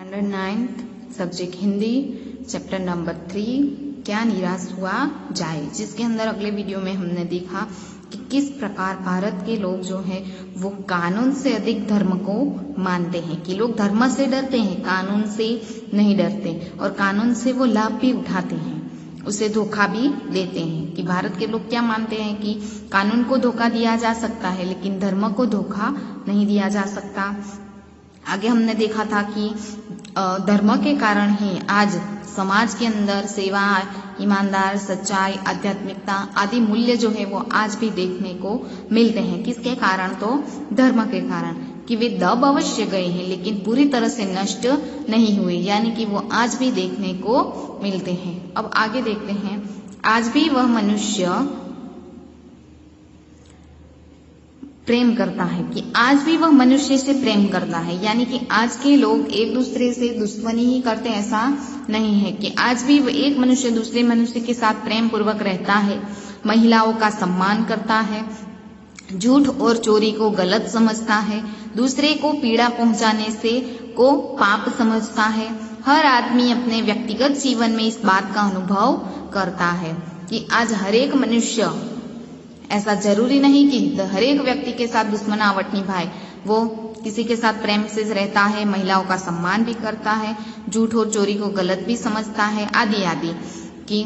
Standard 9th subject Hindi chapter number 3 क्या निराश हुआ जाए, जिसके अंदर अगले वीडियो में हमने देखा कि किस प्रकार भारत के लोग जो है वो कानून से अधिक धर्म को मानते हैं, कि लोग धर्म से डरते हैं, कानून से नहीं डरते और कानून से वो लाभ भी उठाते हैं, उसे धोखा भी देते हैं। कि भारत के लोग क्या मानते हैं कि कानून को धोखा दिया जा सकता है लेकिन धर्म को धोखा नहीं दिया जा सकता। आगे हमने देखा था कि धर्म के कारण ही आज समाज के अंदर सेवा, ईमानदार, सच्चाई, आध्यात्मिकता आदि मूल्य जो है वो आज भी देखने को मिलते हैं। किसके कारण? तो धर्म के कारण, कि वे दब अवश्य गए हैं लेकिन पूरी तरह से नष्ट नहीं हुए, यानी कि वो आज भी देखने को मिलते हैं। अब आगे देखते हैं, आज भी वह मनुष्य प्रेम करता है, कि आज भी वह मनुष्य से प्रेम करता है, यानी कि आज के लोग एक दूसरे से दुश्मनी ही करते, ऐसा नहीं है। कि आज भी एक मनुष्य दूसरे मनुष्य के साथ प्रेम पूर्वक रहता है, महिलाओं का सम्मान करता है, झूठ और चोरी को गलत समझता है, दूसरे को पीड़ा पहुंचाने से को पाप समझता है। हर आदमी अपने व्यक्तिगत जीवन में इस बात का अनुभव करता है कि आज हर एक मनुष्य, ऐसा जरूरी नहीं कि हर एक व्यक्ति के साथ दुश्मनावट निभाए, वो किसी के साथ प्रेम से रहता है, महिलाओं का सम्मान भी करता है, झूठ और चोरी को गलत भी समझता है, आदि आदि। कि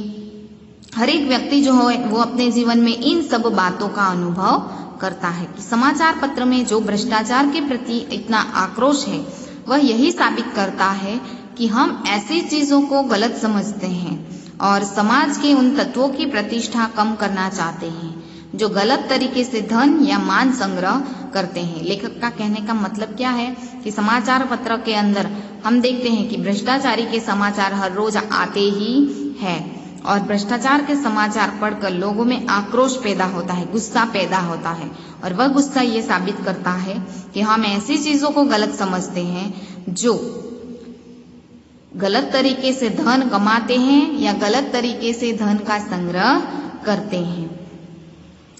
हर एक व्यक्ति जो है वो अपने जीवन में इन सब बातों का अनुभव करता है। कि समाचार पत्र में जो भ्रष्टाचार के प्रति इतना आक्रोश है वह यही साबित करता है कि हम ऐसी चीजों को गलत समझते हैं और समाज के उन तत्वों की प्रतिष्ठा कम करना चाहते हैं जो गलत तरीके से धन या मान संग्रह करते हैं। लेखक का कहने का मतलब क्या है कि समाचार पत्र के अंदर हम देखते हैं कि भ्रष्टाचारी के समाचार हर रोज आते ही हैं और भ्रष्टाचार के समाचार पढ़कर लोगों में आक्रोश पैदा होता है, गुस्सा पैदा होता है और वह गुस्सा ये साबित करता है कि हम ऐसी चीजों को गलत समझते हैं जो गलत तरीके से धन कमाते हैं या गलत तरीके से धन का संग्रह करते हैं।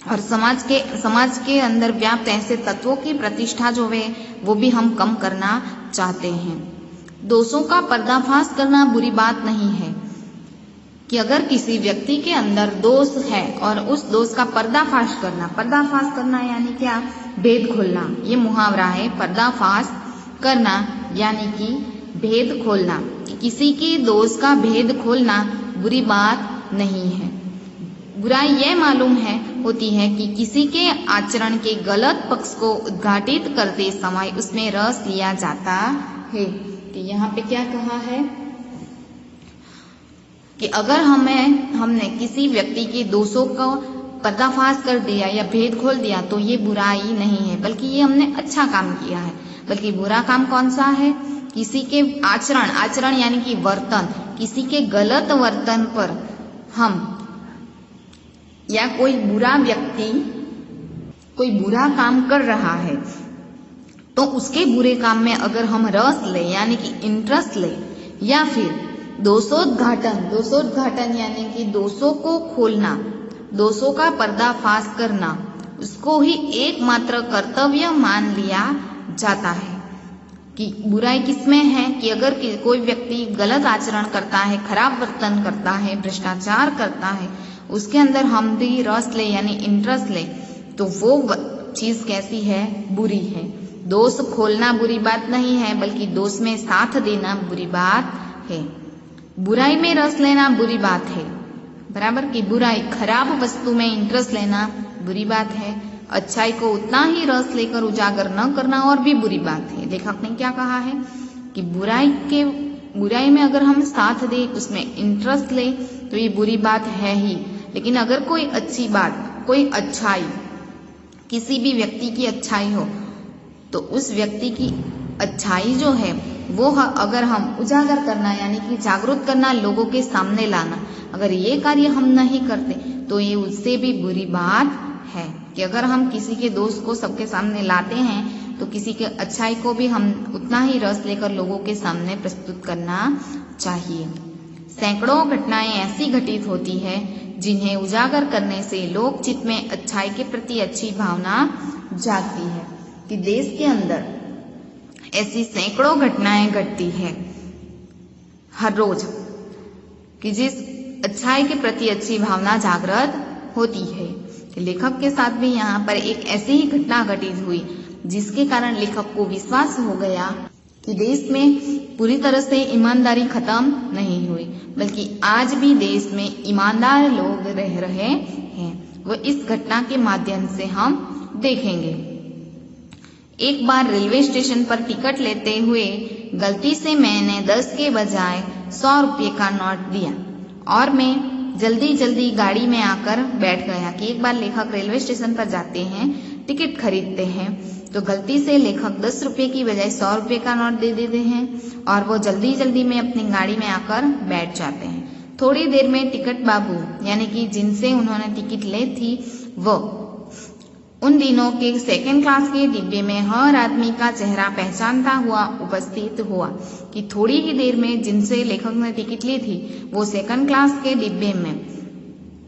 और समाज के अंदर व्याप्त ऐसे तत्वों की प्रतिष्ठा जो है वो भी हम कम करना चाहते हैं। दोषों का पर्दाफाश करना बुरी बात नहीं है, कि अगर किसी व्यक्ति के अंदर दोष है और उस दोष का पर्दाफाश करना यानी क्या? भेद खोलना। ये मुहावरा है, पर्दाफाश करना यानी कि भेद खोलना। कि किसी के दोष का भेद खोलना बुरी बात नहीं है। बुराई यह मालूम होती है कि किसी के आचरण के गलत पक्ष को उद्घाटित करते समय उसमें रस लिया जाता है। कि यहाँ पे क्या कहा है कि अगर हमने किसी व्यक्ति के दोषों को पर्दाफाश कर दिया या भेद खोल दिया तो ये बुराई नहीं है, बल्कि ये हमने अच्छा काम किया है। बल्कि बुरा काम कौन सा है? किसी के आचरण यानी कि वर्तन, किसी के गलत वर्तन पर हम या कोई बुरा व्यक्ति कोई बुरा काम कर रहा है तो उसके बुरे काम में अगर हम रस ले यानी कि इंटरेस्ट ले, या फिर दोषोद्घाटन यानी कि दोषों को खोलना, दोषों का पर्दाफाश करना, उसको ही एकमात्र कर्तव्य मान लिया जाता है। कि बुराई किसमें है? कि अगर कोई व्यक्ति गलत आचरण करता है, खराब वर्तन करता है, भ्रष्टाचार करता है, उसके अंदर हम भी रस ले यानी इंटरेस्ट ले तो वो चीज कैसी है? बुरी है। दोष खोलना बुरी बात नहीं है, बल्कि दोष में साथ देना बुरी बात है। बुराई में रस लेना बुरी बात है, बराबर। की बुराई, खराब वस्तु में इंटरेस्ट लेना बुरी बात है। अच्छाई को उतना ही रस लेकर उजागर न करना और भी बुरी बात है। लेखक ने क्या कहा है कि बुराई में अगर हम साथ दे, उसमें इंटरेस्ट ले तो ये बुरी बात है ही। लेकिन अगर कोई अच्छी बात, कोई अच्छाई, किसी भी व्यक्ति की अच्छाई हो तो उस व्यक्ति की अच्छाई जो है वो अगर हम उजागर करना यानी कि जागरूक करना, लोगों के सामने लाना, अगर ये कार्य हम नहीं करते तो ये उससे भी बुरी बात है। कि अगर हम किसी के दोष को सबके सामने लाते हैं तो किसी के अच्छाई को भी हम उतना ही रस लेकर लोगों के सामने प्रस्तुत करना चाहिए। सैकड़ों घटनाएं ऐसी घटित होती है जिन्हें उजागर करने से लोक चित्त में अच्छाई के प्रति अच्छी भावना जागती है। कि देश के अंदर ऐसी सैकड़ों घटनाएं घटती है हर रोज कि जिस अच्छाई के प्रति अच्छी भावना जागृत होती है। लेखक के साथ भी यहाँ पर एक ऐसी ही घटना घटित हुई जिसके कारण लेखक को विश्वास हो गया कि देश में पूरी तरह से ईमानदारी खत्म नहीं हुई, बल्कि आज भी देश में ईमानदार लोग रह रहे हैं। वो इस घटना के माध्यम से हम देखेंगे। एक बार रेलवे स्टेशन पर टिकट लेते हुए गलती से मैंने 10 के बजाय 100 रुपये का नोट दिया और मैं जल्दी जल्दी गाड़ी में आकर बैठ गया। कि एक बार लेखक रेलवे स्टेशन पर जाते हैं, टिकट खरीदते हैं, तो गलती से लेखक 10 रुपये की बजाय 100 रुपये का नोट दे देते हैं और वो जल्दी जल्दी में अपनी गाड़ी में आकर बैठ जाते हैं। थोड़ी देर में टिकट बाबू यानी कि जिनसे उन्होंने टिकट ली थी, वो उन दिनों के सेकंड क्लास के डिब्बे में हर आदमी का चेहरा पहचानता हुआ उपस्थित हुआ। कि थोड़ी ही देर में जिनसे लेखक ने टिकट ली थी, वो सेकंड क्लास के डिब्बे में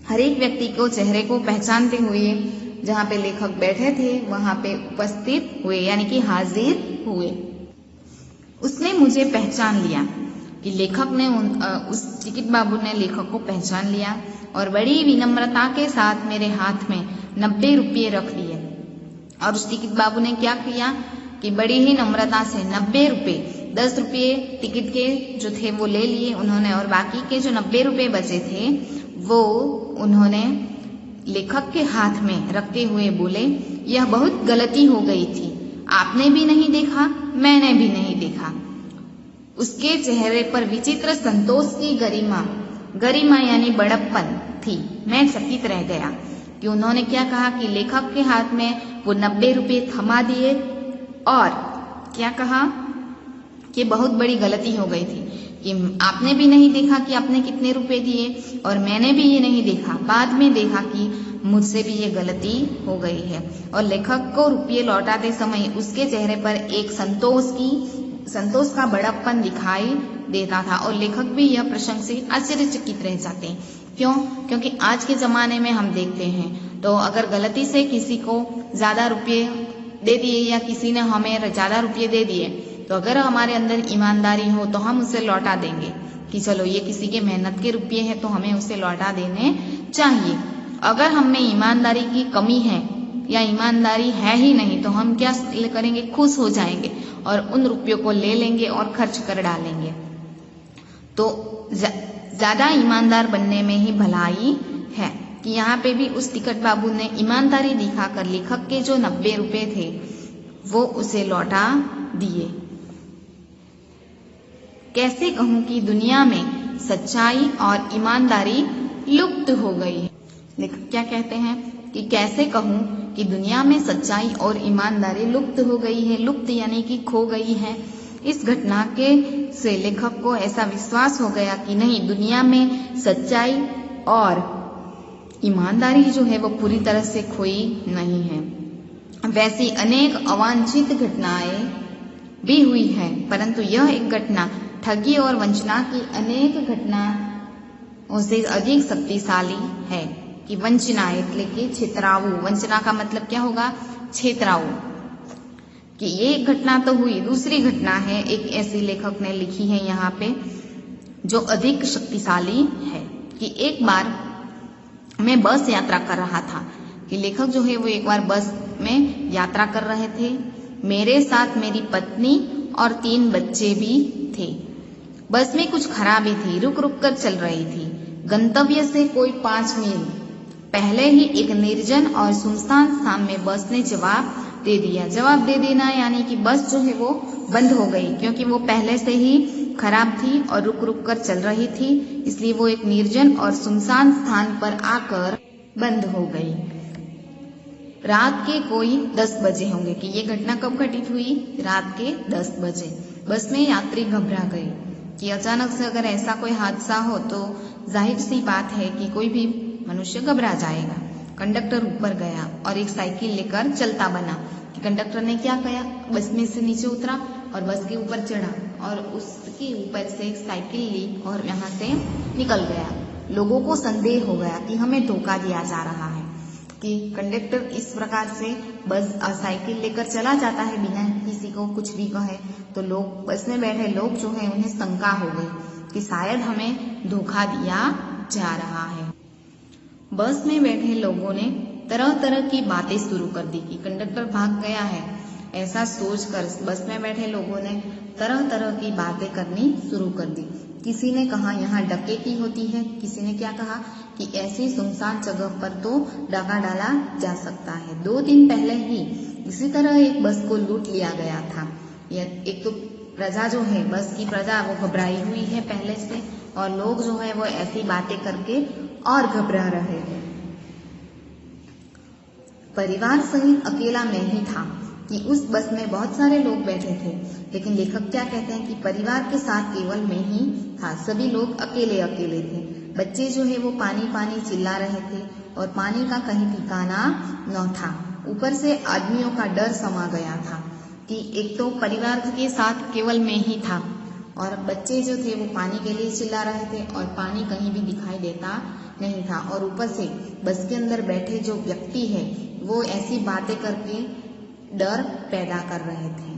हर एक व्यक्ति को चेहरे को पहचानते हुए जहाँ पे लेखक बैठे थे वहां पे उपस्थित हुए, यानी कि हाजिर हुए। उसने मुझे पहचान लिया। कि लेखक ने उस टिकट बाबू ने लेखक को पहचान लिया और बड़ी विनम्रता के साथ मेरे हाथ में 90 रुपये रख दिए। और उस टिकट बाबू ने क्या किया कि बड़ी ही नम्रता से 90 रुपये, 10 रुपये टिकट के जो थे वो ले लिए उन्होंने और बाकी के जो 90 रुपये बचे थे वो उन्होंने लेखक के हाथ में रखते हुए बोले, यह बहुत गलती हो गई थी, आपने भी नहीं देखा, मैंने भी नहीं देखा। उसके चेहरे पर विचित्र संतोष की गरिमा यानी बड़प्पन थी। मैं चकित रह गया कि उन्होंने क्या कहा कि लेखक के हाथ में वो 90 रुपये थमा दिए और क्या कहा कि बहुत बड़ी गलती हो गई थी, कि आपने भी नहीं देखा कि आपने कितने रुपए दिए और मैंने भी ये नहीं देखा, बाद में देखा कि मुझसे भी ये गलती हो गई है। और लेखक को रुपये लौटाते समय उसके चेहरे पर एक संतोष का बड़प्पन दिखाई देता था और लेखक भी यह प्रसंग से आश्चर्यचकित रह जाते। क्यों? क्योंकि आज के जमाने में हम देखते हैं तो अगर गलती से किसी को ज्यादा रुपये दे दिए या किसी ने हमें ज्यादा रुपये दे दिए तो अगर हमारे अंदर ईमानदारी हो तो हम उसे लौटा देंगे कि चलो ये किसी के मेहनत के रुपये हैं तो हमें उसे लौटा देने चाहिए। अगर हम में ईमानदारी की कमी है या ईमानदारी है ही नहीं तो हम क्या करेंगे, खुश हो जाएंगे और उन रुपयों को ले लेंगे और खर्च कर डालेंगे। तो ज्यादा ईमानदार बनने में ही भलाई है। कि यहाँ पे भी उस टिकट बाबू ने ईमानदारी दिखाकर लेखक के जो 90 रुपये थे वो उसे लौटा दिए। कैसे कहूं कि दुनिया में सच्चाई और ईमानदारी लुप्त हो गई है। लेखक क्या कहते हैं कि कैसे कहूं कि दुनिया में सच्चाई और ईमानदारी लुप्त हो गई है। लुप्त यानी कि खो गई है। इस घटना के से लेखक को ऐसा विश्वास हो गया कि नहीं, दुनिया में सच्चाई और ईमानदारी जो है वो पूरी तरह से खोई नहीं है। वैसी अनेक अवांछित घटनाएं भी हुई है, परंतु यह एक घटना ठगी और वंचना की अनेक घटनाओं से अधिक शक्तिशाली है। कि वंचना એટલે કે छेतराऊ, वंचना का मतलब क्या होगा, छेतराऊ। कि ये घटना तो हुई। दूसरी घटना है एक ऐसी लेखक ने लिखी है यहाँ पे जो अधिक शक्तिशाली है। कि एक बार मैं बस यात्रा कर रहा था। कि लेखक जो है वो एक बार बस में यात्रा कर रहे थे। मेरे साथ मेरी पत्नी और 3 बच्चे भी थे। बस में कुछ खराबी थी, रुक रुक कर चल रही थी। गंतव्य से कोई 5 मील पहले ही एक निर्जन और सुनसान स्थान में बस ने जवाब दे दिया। जवाब दे देना यानी कि बस जो है वो बंद हो गई, क्योंकि वो पहले से ही खराब थी और रुक रुक कर चल रही थी, इसलिए वो एक निर्जन और सुनसान स्थान पर आकर बंद हो गई। रात के कोई 10 बजे होंगे। कि ये घटना कब घटित हुई, रात के 10 बजे। बस में यात्री घबरा गए। कि अचानक से अगर ऐसा कोई हादसा हो तो जाहिर सी बात है कि कोई भी मनुष्य घबरा जाएगा। कंडक्टर ऊपर गया और एक साइकिल लेकर चलता बना। कि कंडक्टर ने क्या किया, बस में से नीचे उतरा और बस के ऊपर चढ़ा और उसके ऊपर से एक साइकिल ली और यहाँ से निकल गया। लोगों को संदेह हो गया कि हमें धोखा दिया जा रहा है। कि कंडक्टर इस प्रकार से बस साइकिल लेकर चला जाता है बिना किसी को कुछ भी कहे, तो लोग, बस में बैठे लोग जो है उन्हें शंका हो गई कि शायद हमें धोखा दिया जा रहा है। बस में बैठे लोगों ने तरह तरह की बातें शुरू कर दी कि कंडक्टर भाग गया है। ऐसा सोचकर बस में बैठे लोगों ने तरह तरह की बातें करनी शुरू कर दी। किसी ने कहा यहाँ डकैती होती है, किसी ने क्या कहा कि ऐसी सुनसान जगह पर तो डाका डाला जा सकता है। 2 दिन पहले ही इसी तरह एक बस को लूट लिया गया था। एक तो प्रजा जो है, बस की प्रजा वो घबराई हुई है पहले से, और लोग जो है वो ऐसी बातें करके और घबरा रहे हैं। परिवार सहित अकेला मैं ही था कि उस बस में बहुत सारे लोग बैठे थे, लेकिन लेखक क्या कहते हैं कि परिवार के साथ केवल मैं ही था, सभी लोग अकेले अकेले थे। बच्चे जो है वो पानी पानी चिल्ला रहे थे और पानी का कहीं ठिकाना न था। ऊपर से आदमियों का डर समा गया था कि एक तो परिवार के साथ केवल मैं ही था और बच्चे जो थे वो पानी के लिए चिल्ला रहे थे और पानी कहीं भी दिखाई देता नहीं था, और ऊपर से बस के अंदर बैठे जो व्यक्ति है वो ऐसी बातें करके डर पैदा कर रहे थे।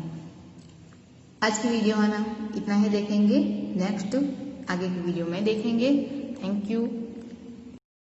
आज की वीडियो है ना, इतना ही देखेंगे, नेक्स्ट आगे की वीडियो में देखेंगे। Thank you.